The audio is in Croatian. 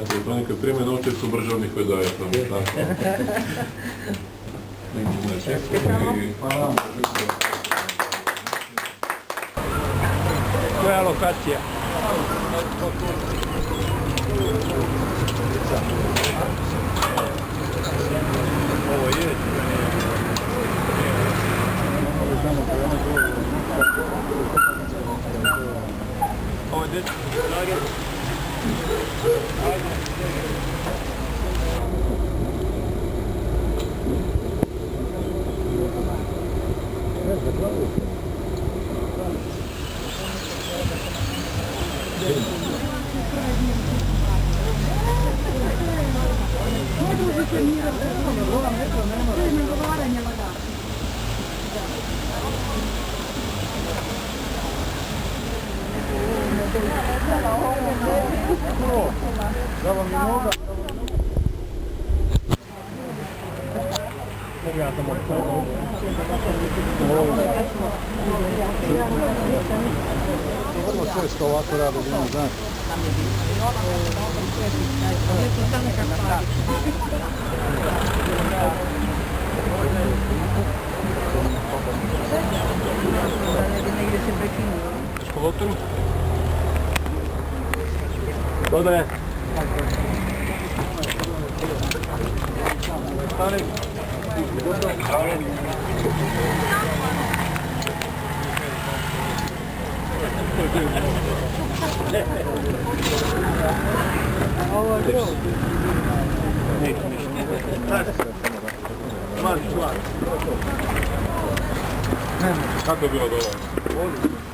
Eto, oni kad prime novce su brže od njih koji daje tamo. Koja je lokacija? Ovo je. Ovo je dečko. Vrlo često ovako rade, ne znam. Po lotoru? Dodaje. Stani. Ovo je bilo. Kako je bilo dobro?